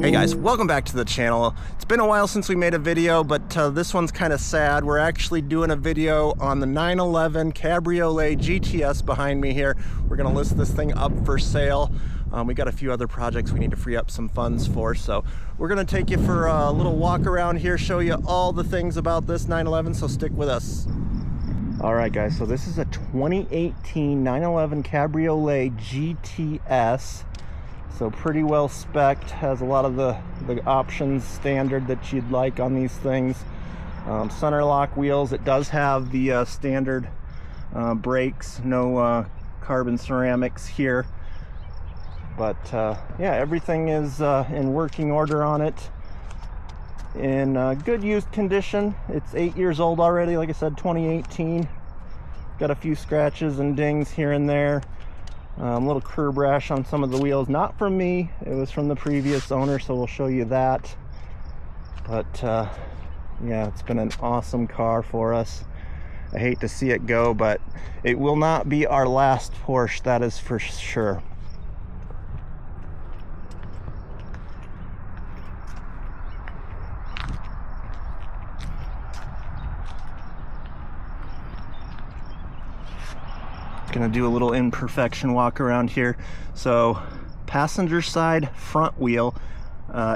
Hey guys, welcome back to the channel. It's been a while since we made a video, but this one's kind of sad. We're actually doing a video on the 911 Cabriolet GTS behind me here. We're gonna list this thing up for sale. We got a few other projects we need to free up some funds for, so we're gonna take you for a little walk around here, show you all the things about this 911, so stick with us. All right guys, so this is a 2018 911 Cabriolet GTS. So pretty well spec'd, has a lot of the options standard that you'd like on these things. Center lock wheels. It does have the standard brakes, no carbon ceramics here. But yeah, everything is in working order on it. In good used condition. It's 8 years old already, like I said, 2018. Got a few scratches and dings here and there. Little curb rash on some of the wheels, not from me, it was from the previous owner, so we'll show you that. But yeah, it's been an awesome car for us. I hate to see it go, but it will not be our last Porsche, that is for sure. Gonna do a little imperfection walk around here. So passenger side front wheel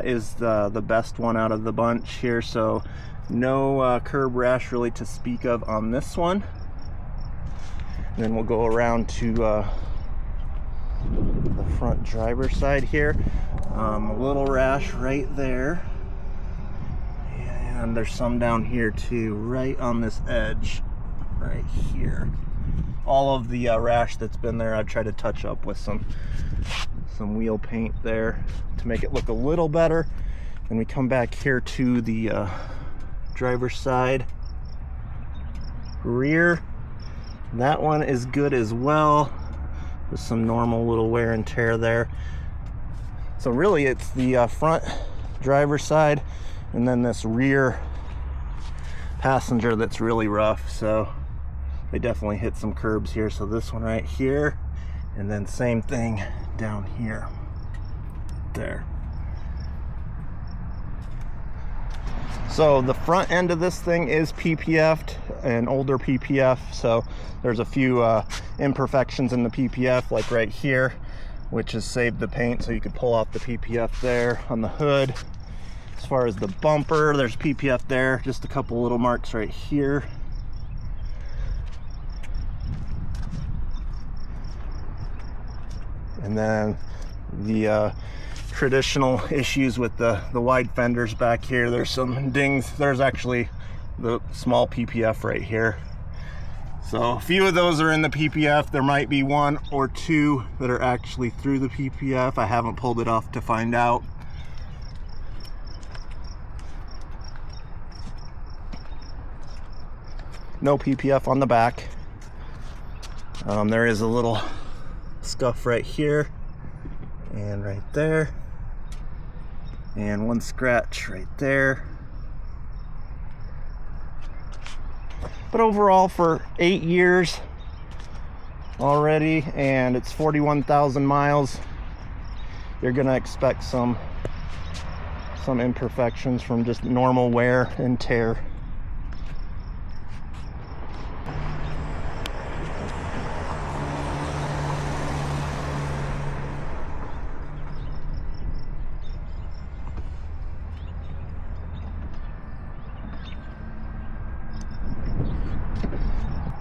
is the best one out of the bunch here, so no curb rash really to speak of on this one. And then we'll go around to the front driver's side here. A little rash right there, and there's some down here too, right on this edge right here. All of the rash that's been there, I've tried to touch up with some wheel paint there to make it look a little better. And we come back here to the driver's side rear. That one is good as well. There's some normal little wear and tear there. So really it's the front driver's side and then this rear passenger that's really rough. So they definitely hit some curbs here. So this one right here, and then same thing down here. There. So the front end of this thing is PPF'd, an older PPF. So there's a few imperfections in the PPF, like right here, which has saved the paint. So you could pull off the PPF there on the hood. As far as the bumper, there's PPF there. Just a couple little marks right here. And then the traditional issues with the wide fenders back here. There's some dings. There's actually the small PPF right here. So a few of those are in the PPF. There might be one or two that are actually through the PPF. I haven't pulled it off to find out. No PPF on the back. There is a little scuff right here and right there, and one scratch right there. But overall, for 8 years already, and it's 41,000 miles, you're gonna expect some imperfections from just normal wear and tear.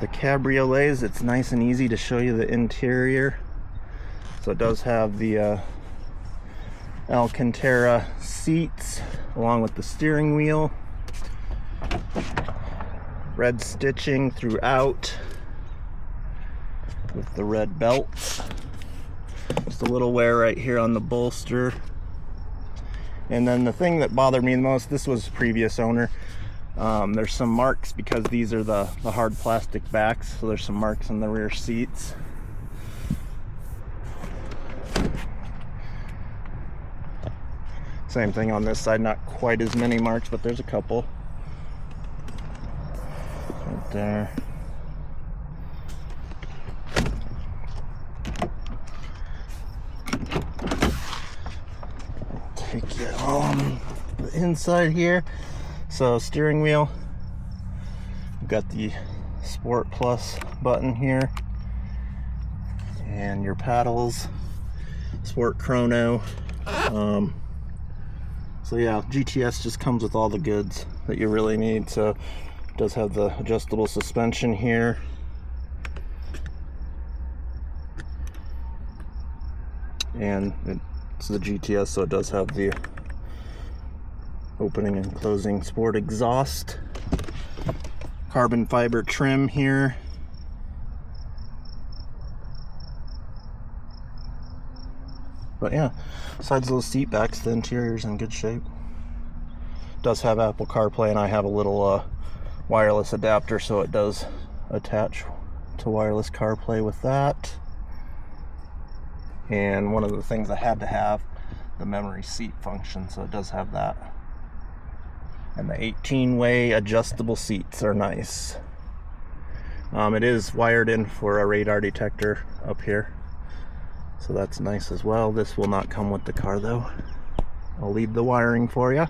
The Cabriolets, it's nice and easy to show you the interior. So it does have the Alcantara seats along with the steering wheel. Red stitching throughout with the red belts. Just a little wear right here on the bolster. And then the thing that bothered me the most, this was previous owner. There's some marks because these are the hard plastic backs, so there's some marks in the rear seats. Same thing on this side, not quite as many marks, but there's a couple. Right there. take get on the inside here. So steering wheel, we've got the Sport Plus button here, and your paddles, Sport Chrono. So yeah, GTS just comes with all the goods that you really need. So it does have the adjustable suspension here. And it's the GTS, so it does have the opening and closing sport exhaust. Carbon fiber trim here. But yeah, besides those seat backs, the interior's in good shape. Does have Apple CarPlay, and I have a little wireless adapter, so it does attach to wireless CarPlay with that. And one of the things I had to have, the memory seat function, so it does have that. And the 18-way adjustable seats are nice. It is wired in for a radar detector up here, so that's nice as well. This will not come with the car though. I'll leave the wiring for you.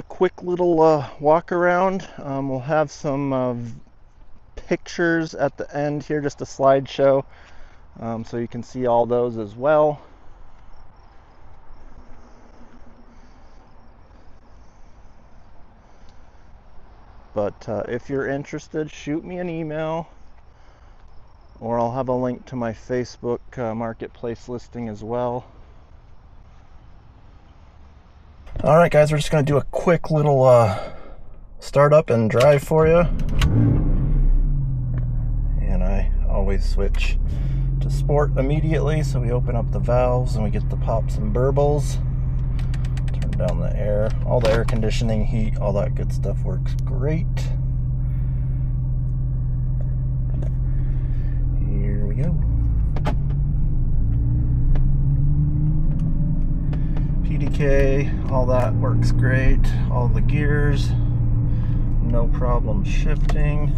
Quick little walk around. We'll have some pictures at the end here, just a slideshow, so you can see all those as well. But if you're interested, shoot me an email, or I'll have a link to my Facebook marketplace listing as well. Alright guys, we're just going to do a quick little startup and drive for you. And I always switch to sport immediately, so we open up the valves and we get the pops and burbles. Turn down the air. All the air conditioning, heat, all that good stuff works great. Here we go. PDK, all that works great. All the gears, no problem shifting.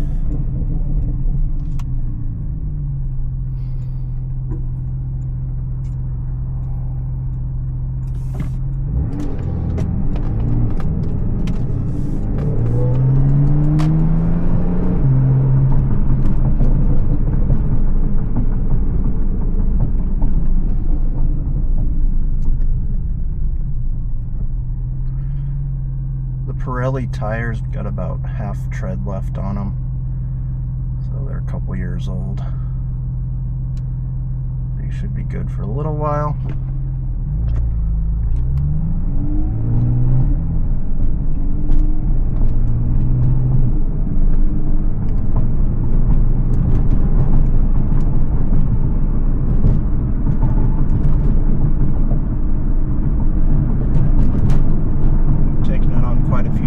Pirelli tires got about half tread left on them, so they're a couple years old. So you should be good for a little while.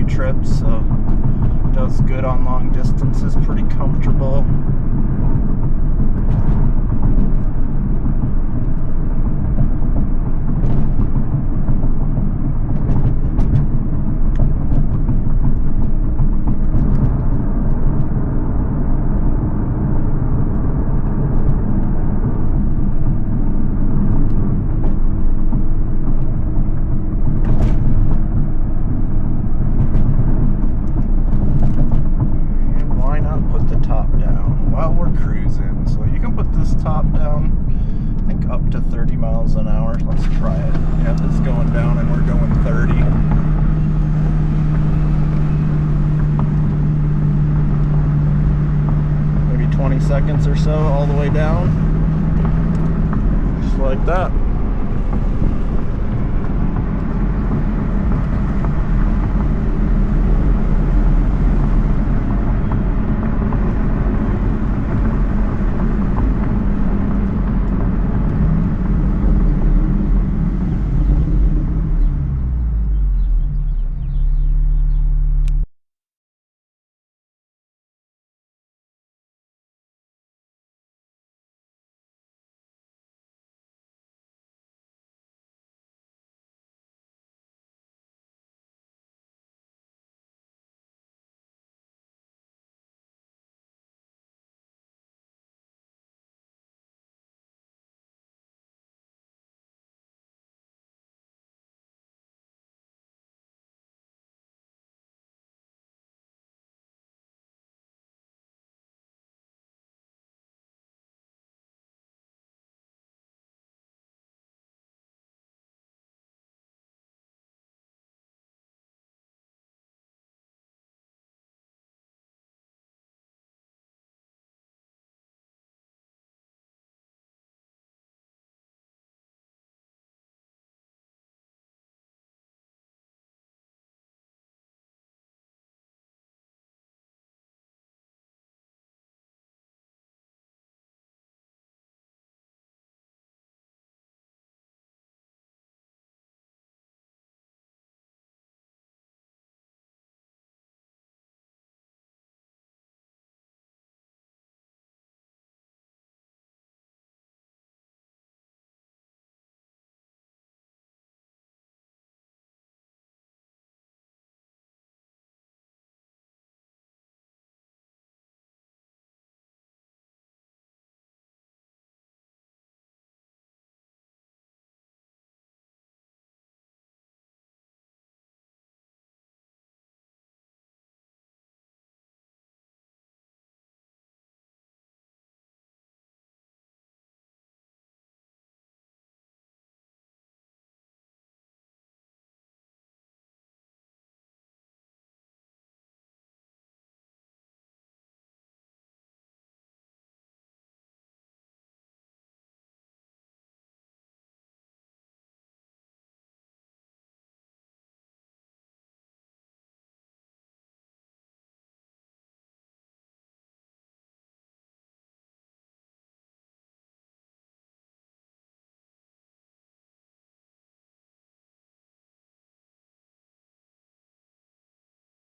Trips, so it does good on long distances, pretty comfortable. Cruising, so you can put this top down, I think up to 30 miles an hour. Let's try it. Yeah, this is going down and we're going 30. Maybe 20 seconds or so all the way down, just like that.